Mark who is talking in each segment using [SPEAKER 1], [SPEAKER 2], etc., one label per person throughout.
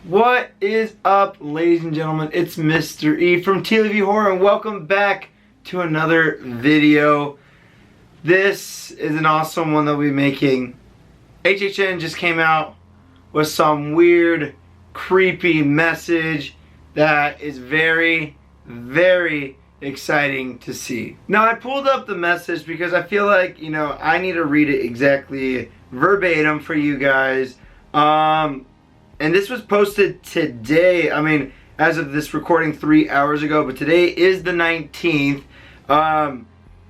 [SPEAKER 1] What is up, ladies and gentlemen? It's Mr. E from TLEV Horror, and welcome back to another video. This is an awesome one that we'll be making. HHN just came out with some weird, creepy message that is very, very exciting to see. Now, I pulled up the message because I feel like, I need to read it exactly verbatim for you guys. And this was posted today, as of this recording 3 hours ago, but today is the 19th.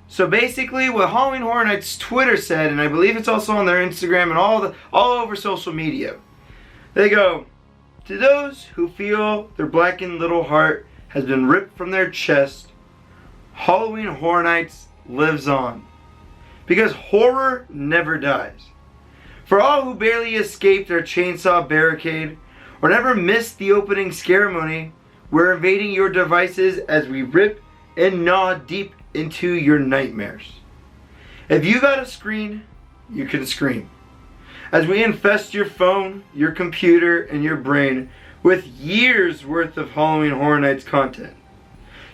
[SPEAKER 1] So basically what Halloween Horror Nights Twitter said, and I believe it's also on their Instagram and all over social media. They go, "To those who feel their blackened little heart has been ripped from their chest, Halloween Horror Nights lives on. Because horror never dies. For all who barely escaped our chainsaw barricade, or never missed the opening ceremony, we're invading your devices as we rip and gnaw deep into your nightmares. If you got a screen, you can scream. As we infest your phone, your computer, and your brain with years worth of Halloween Horror Nights content.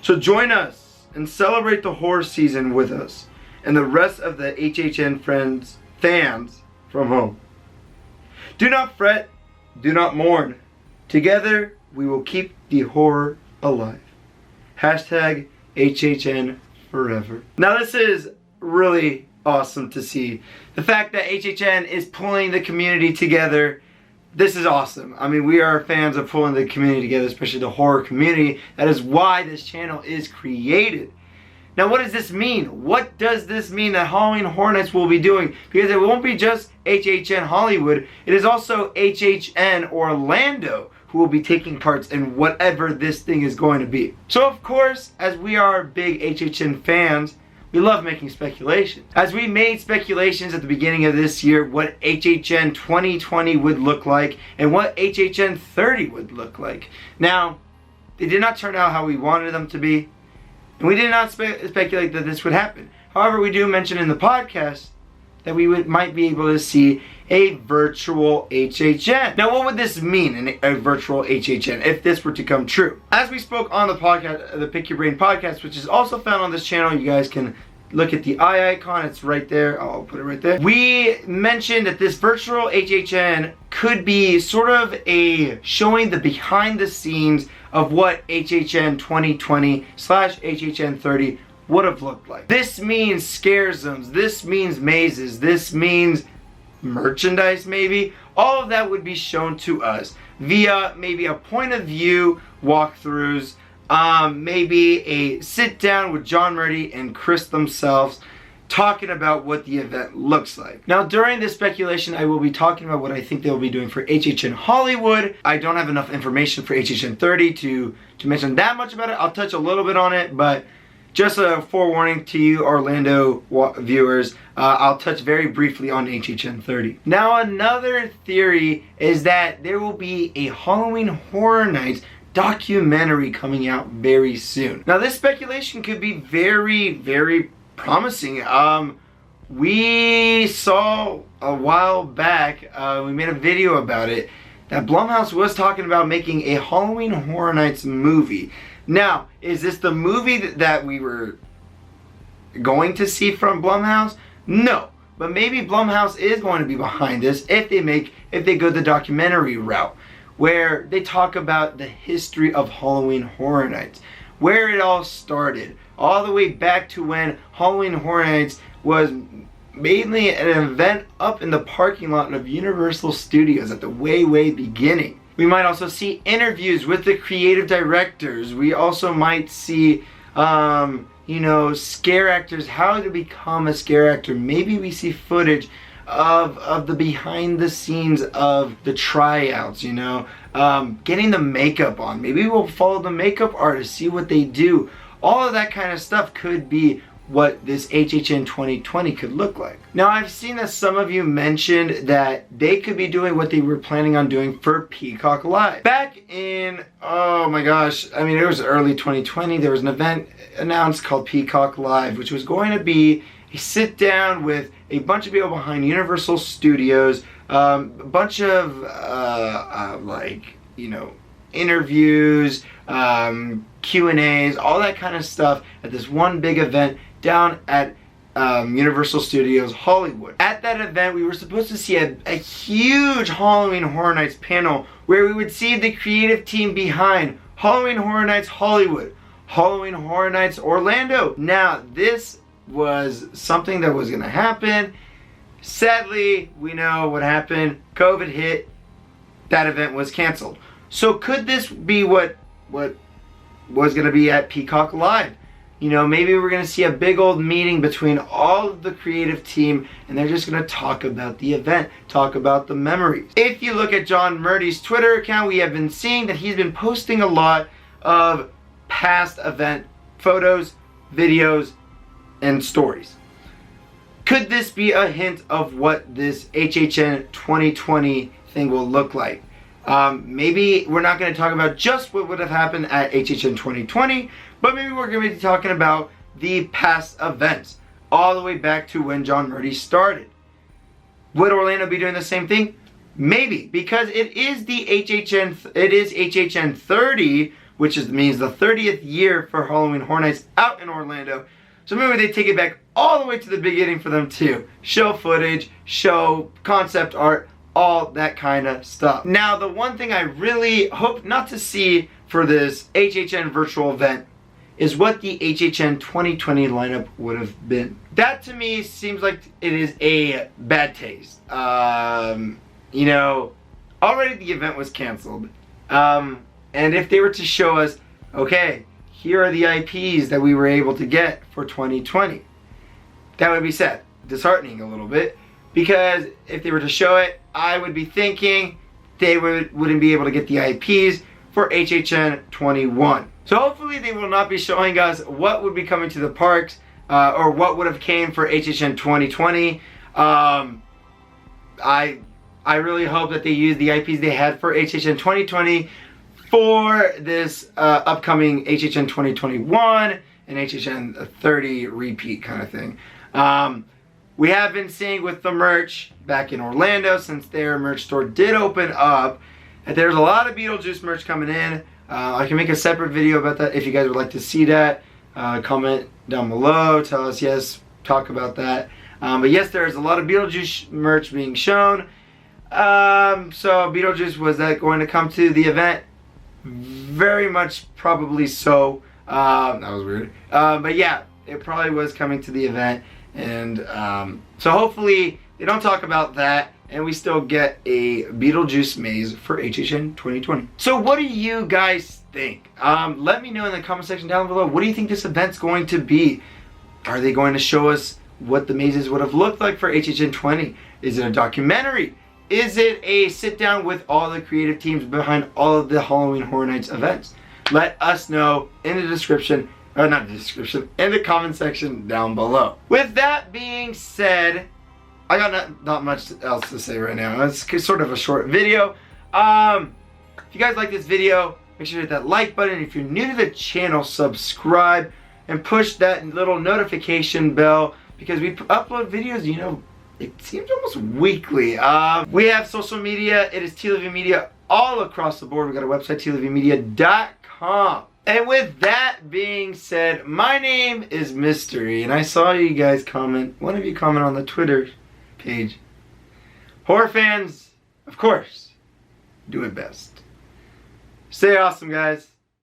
[SPEAKER 1] So join us and celebrate the horror season with us and the rest of the HHN fans from home. Do not fret, do not mourn. Together, we will keep the horror alive. Hashtag HHN forever." Now, this is really awesome to see. The fact that HHN is pulling the community together, this is awesome. We are fans of pulling the community together, especially the horror community. That is why this channel is created. Now, what does this mean? What does this mean that Halloween Horror Nights will be doing? Because it won't be just HHN Hollywood. It is also HHN Orlando who will be taking parts in whatever this thing is going to be. So, of course, as we are big HHN fans, we love making speculations. As we made speculations at the beginning of this year, what HHN 2020 would look like and what HHN 30 would look like. Now, they did not turn out how we wanted them to be. And we did not speculate that this would happen. However, we do mention in the podcast that we might be able to see a virtual HHN. Now, what would this mean, a virtual HHN, if this were to come true? As we spoke on the podcast, the Pick Your Brain podcast, which is also found on this channel, you guys can look at the eye icon. It's right there. I'll put it right there. We mentioned that this virtual HHN could be sort of a showing the behind the scenes of what HHN 2020/HHN 30 would have looked like. This means scare zones. This means mazes. This means merchandise, maybe. All of that would be shown to us via maybe a point of view walkthroughs, maybe a sit down with John Murdy and Chris themselves talking about what the event looks like. Now, during this speculation, I will be talking about what I think they'll be doing for HHN Hollywood. I don't have enough information for HHN 30 to mention that much about it. I'll touch a little bit on it, but just a forewarning to you Orlando viewers, I'll touch very briefly on HHN 30. Now, another theory is that there will be a Halloween Horror Nights documentary coming out very soon. Now, this speculation could be very, very promising. We saw a while back, we made a video about it, that Blumhouse was talking about making a Halloween Horror Nights movie. Now, is this the movie that we were going to see from Blumhouse? No. But maybe Blumhouse is going to be behind this if they go the documentary route, where they talk about the history of Halloween Horror Nights, where it all started, all the way back to when Halloween Horror Nights was mainly an event up in the parking lot of Universal Studios at the way beginning. We might also see interviews with the creative directors. We also might see, scare actors, how to become a scare actor. Maybe we see footage of the behind the scenes of the tryouts, getting the makeup on. Maybe we'll follow the makeup artists, see what they do. All of that kind of stuff could be what this HHN 2020 could look like. Now, I've seen that some of you mentioned that they could be doing what they were planning on doing for Peacock Live. Back in, oh my gosh, it was early 2020, there was an event announced called Peacock Live, which was going to be a sit down with a bunch of people behind Universal Studios, a bunch of like you know, interviews, Q&As, all that kind of stuff at this one big event down at Universal Studios Hollywood. At that event, we were supposed to see a huge Halloween Horror Nights panel where we would see the creative team behind Halloween Horror Nights Hollywood, Halloween Horror Nights Orlando. Now, this was something that was going to happen. Sadly, we know what happened. COVID hit. That event was canceled. So could this be what was going to be at Peacock Live? You know, maybe we're going to see a big old meeting between all of the creative team and they're just going to talk about the event, talk about the memories. If you look at John Murdy's Twitter account, we have been seeing that he's been posting a lot of past event photos, videos, and stories. Could this be a hint of what this HHN 2020 thing will look like? Maybe we're not going to talk about just what would have happened at HHN 2020, but maybe we're going to be talking about the past events, all the way back to when John Murdy started. Would Orlando be doing the same thing? Maybe, because it is HHN 30, which means the 30th year for Halloween Horror Nights out in Orlando. So maybe they take it back all the way to the beginning for them too. Show footage, show concept art, all that kind of stuff. Now, the one thing I really hope not to see for this HHN virtual event is what the HHN 2020 lineup would have been. That to me seems like it is a bad taste. You know, already the event was canceled. And if they were to show us, okay, here are the IPs that we were able to get for 2020, that would be sad, disheartening a little bit, because if they were to show it, I would be thinking they wouldn't be able to get the IPs for HHN 21. So hopefully they will not be showing us what would be coming to the parks or what would have came for HHN 2020. I really hope that they use the IPs they had for HHN 2020 for this upcoming HHN 2021 and HHN 30 repeat kind of thing. We have been seeing with the merch back in Orlando, since their merch store did open up, that there's a lot of Beetlejuice merch coming in. I can make a separate video about that if you guys would like to see that. Comment down below, tell us yes, talk about that. But yes, there's a lot of Beetlejuice merch being shown. So Beetlejuice, was that going to come to the event? Very much probably so. That was weird. But yeah, it probably was coming to the event. And so hopefully they don't talk about that and we still get a Beetlejuice maze for HHN 2020. So what do you guys think? Let me know in the comment section down below. What do you think this event's going to be? Are they going to show us what the mazes would have looked like for HHN 20? Is it a documentary? Is it a sit down with all the creative teams behind all of the Halloween Horror Nights events? Let us know in the description, or not the description, in the comment section down below. With that being said, I got not much else to say right now. It's sort of a short video. If you guys like this video, make sure to hit that like button. If you're new to the channel, subscribe and push that little notification bell, because we upload videos, you know, it seems almost weekly. We have social media. It is TLEV Media all across the board. We got a website, tlevmedia.com. And with that being said, my name is Mystery, and I saw you guys comment, one of you comment on the Twitter page. Horror fans, of course, do it best. Stay awesome, guys.